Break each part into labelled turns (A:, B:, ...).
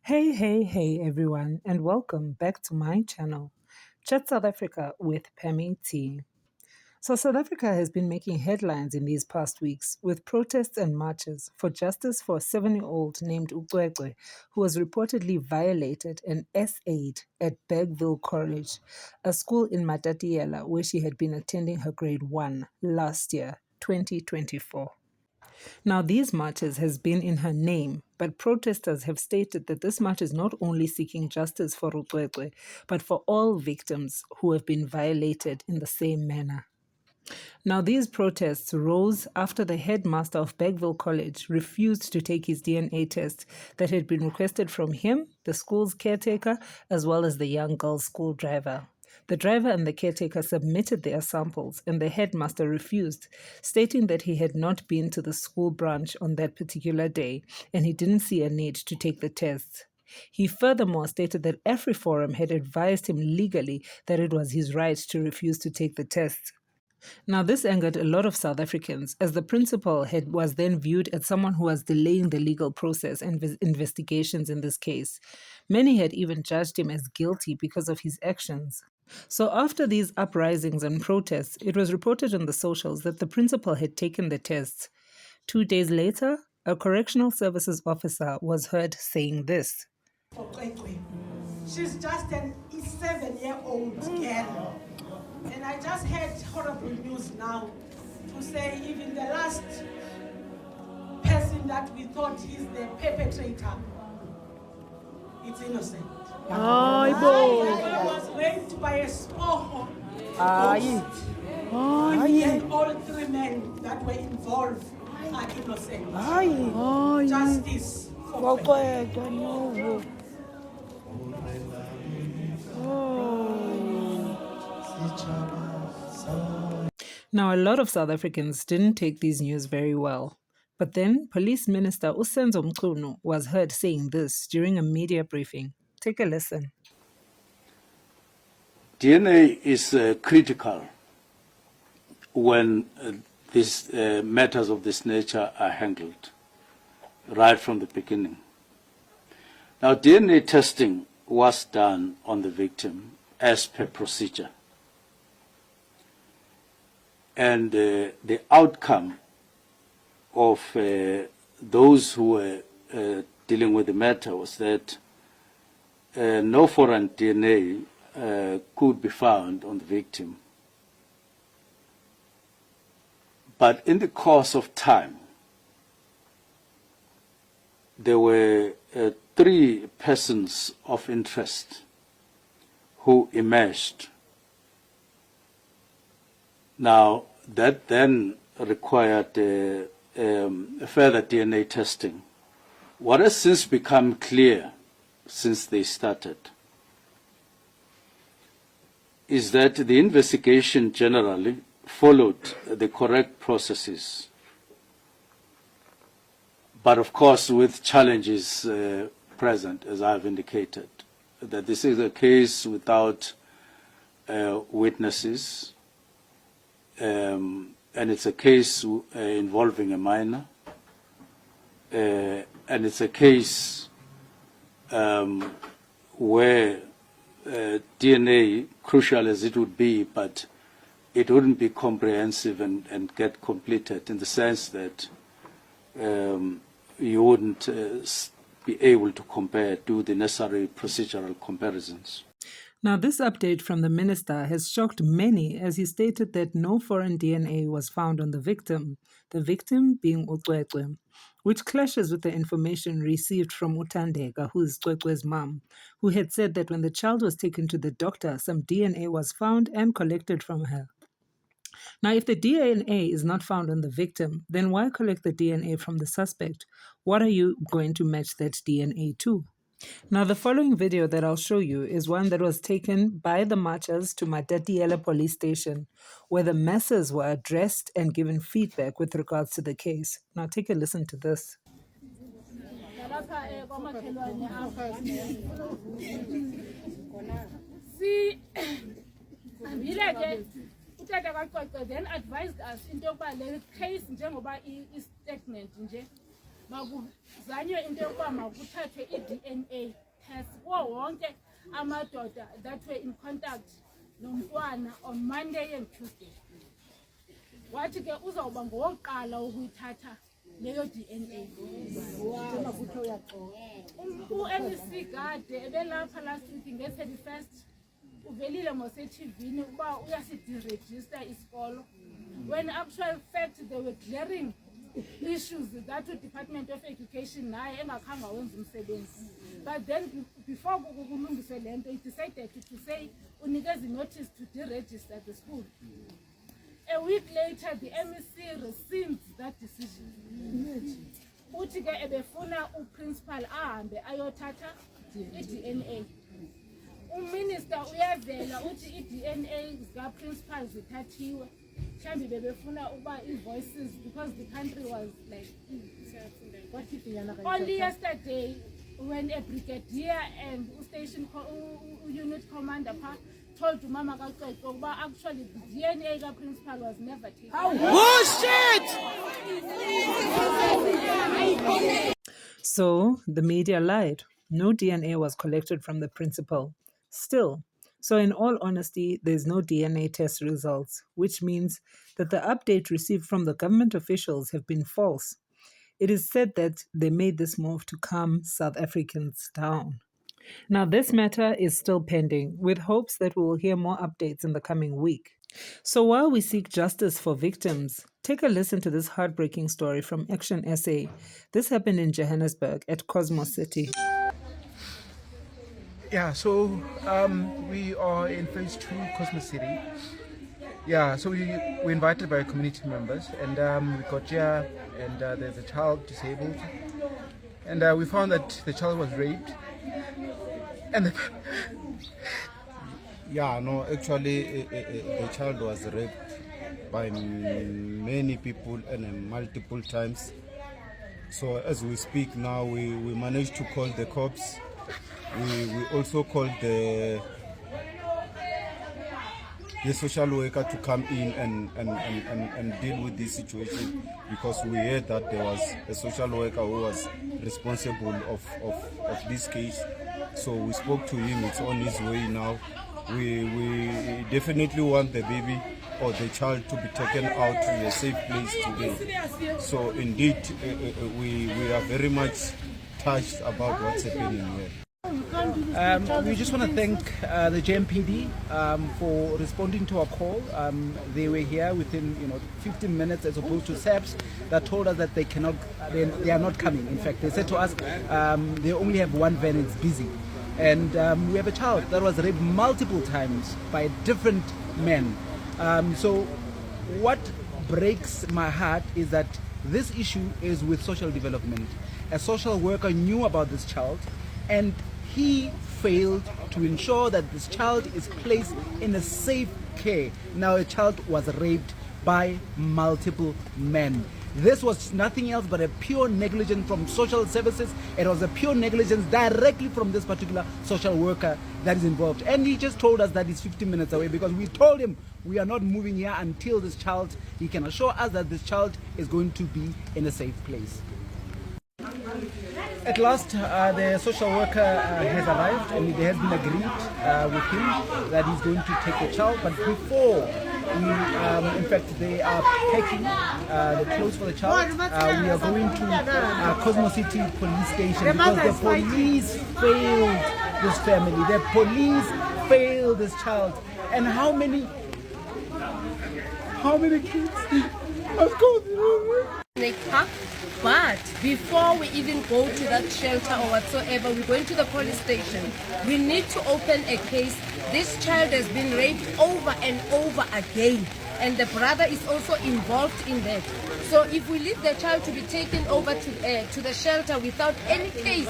A: Hey everyone, and welcome back to my channel, Chat South Africa with Pammy T. So, South Africa has been making headlines in these past weeks with protests and marches for justice for a 7-year-old named Cwecwe, who was reportedly violated an S8 at Bergville College, a school in Matatiele where she had been attending her grade 1 last year, 2024. Now, these marches has been in her name, but protesters have stated that this march is not only seeking justice for Cwecwe, but for all victims who have been violated in the same manner. Now, these protests rose after the headmaster of Bergville College refused to take his DNA test that had been requested from him, the school's caretaker, as well as the young girl's school driver. The driver and the caretaker submitted their samples, and the headmaster refused, stating that he had not been to the school branch on that particular day and he didn't see a need to take the tests. He furthermore stated that AfriForum had advised him legally that it was his right to refuse to take the tests. Now, this angered a lot of South Africans, as the principal was then viewed as someone who was delaying the legal process and investigations in this case. Many had even judged him as guilty because of his actions. So, after these uprisings and protests, it was reported on the socials that the principal had taken the tests. 2 days later, a correctional services officer was heard saying this.
B: She's just a 7-year-old girl. And I just heard horrible news now to say even the last person that we thought is the perpetrator, it's innocent. I was raped by a small ghost. And all 3 men that were involved are innocent. Justice for Cwecwe.
A: Now, a lot of South Africans didn't take these news very well. But then, Police Minister Usenzo Mchunu was heard saying this during a media briefing. Take a listen.
C: DNA is critical when these matters of this nature are handled right from the beginning. Now, DNA testing was done on the victim as per procedure. And the outcome of those who were dealing with the matter was that no foreign DNA could be found on the victim. But in the course of time, there were 3 persons of interest who emerged. Now, that then required further DNA testing. What has since become clear since they started is that the investigation generally followed the correct processes, but of course with challenges present, as I've indicated, that this is a case without witnesses, and it's a case involving a minor, and it's a case where DNA, crucial as it would be, but it wouldn't be comprehensive and get completed in the sense that you wouldn't be able to do the necessary procedural comparisons.
A: Now, this update from the minister has shocked many, as he stated that no foreign DNA was found on the victim being Cwecwe, which clashes with the information received from Utandeka, who is Cwecwe's mom, who had said that when the child was taken to the doctor, some DNA was found and collected from her. Now, if the DNA is not found on the victim, then why collect the DNA from the suspect? What are you going to match that DNA to? Now, the following video that I'll show you is one that was taken by the marchers to Matatiele police station, where the masses were addressed and given feedback with regards to the case. Now, take a listen to this.
D: Then advised us into yokuba le case njengoba is stagnant nje
B: makuzanywe into yokuba makuthathwe i-DNA test kuwo wonke amadoda that were in contact nomntwana on Monday and Tuesday. Wathi ke uzawuba ngowokuqala ukuyithatha leyo DNA. U-MEC kade ebelapha last week nge-31st uvelile ngose-TV ukuba uyasidiregister isikolo, when actual fact they were glaring issues that the Department of Education naye engakhange wenza umsebenzi. But then before kulungiswe lento, it decided to say unikeza notice to deregister the school. A week later, the MEC rescinds that decision. Uthi ke ebefuna uprincipal ahambe ayothatha i-DNA. Uminister uyavela uthi i-DNA zika-principal zithathiwe. Mhlawumbe bebefuna ukuba i-voices, because the country was like, only yesterday when a brigadier and station unit commander told Mama Cwecwe actually the DNA principal was never taken.
D: Bullshit!
A: So the media lied. No DNA was collected from the principal. Still, so in all honesty, there's no DNA test results, which means that the update received from the government officials have been false. It is said that they made this move to calm South Africans down. Now, this matter is still pending, with hopes that we will hear more updates in the coming week. So while we seek justice for victims, take a listen to this heartbreaking story from Action SA. This happened in Johannesburg at Cosmos City.
D: Yeah, so we are in phase 2, Cosmos City. Yeah, so we were invited by community members, and we got here, and there's a child disabled, and we found that the child was raped. And
E: yeah, no, actually, the child was raped by many people and multiple times. So as we speak now, we managed to call the cops. We also called the social worker to come in and deal with this situation, because we heard that there was a social worker who was responsible of this case. So we spoke to him. It's on his way now. We definitely want the baby or the child to be taken out to a safe place today. So indeed, we are very much touched about what's happening here.
D: We just want to thank the JMPD for responding to our call. They were here within 15 minutes, as opposed to SAPS that told us that they are not coming. In fact, they said to us they only have one van, it's busy. And we have a child that was raped multiple times by different men. So what breaks my heart is that this issue is with social development. A social worker knew about this child, and he failed to ensure that this child is placed in a safe care. Now a child was raped by multiple men. This was nothing else but a pure negligence from social services. It was a pure negligence directly from this particular social worker that is involved. And he just told us that he's 15 minutes away, because we told him we are not moving here until this child, he can assure us that this child is going to be in a safe place. At last, the social worker has arrived, and it has been agreed with him that he's going to take the child. But before, in fact, they are packing the clothes for the child. We are going to Cosmos City police station, because the police failed this family. The police failed this child. And how many kids have gone through?
F: But before we even go to that shelter or whatsoever, we're going to the police station. We need to open a case. This child has been raped over and over again, and the brother is also involved in that. So if we leave the child to be taken over to the shelter without any case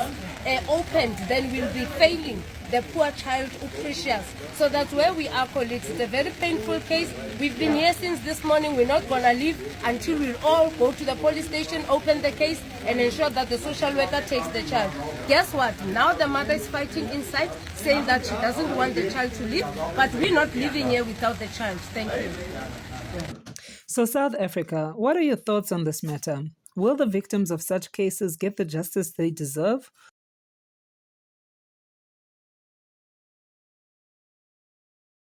F: opened, then we'll be failing the poor child, Precious. So that's where we are, colleagues. It's a very painful case. We've been here since this morning. We're not going to leave until we all go to the police station, open the case, and ensure that the social worker takes the child. Guess what? Now the mother is fighting inside, saying that she doesn't want the child to leave, but we're not leaving here without the child. Thank you.
A: So South Africa, what are your thoughts on this matter? Will the victims of such cases get the justice they deserve,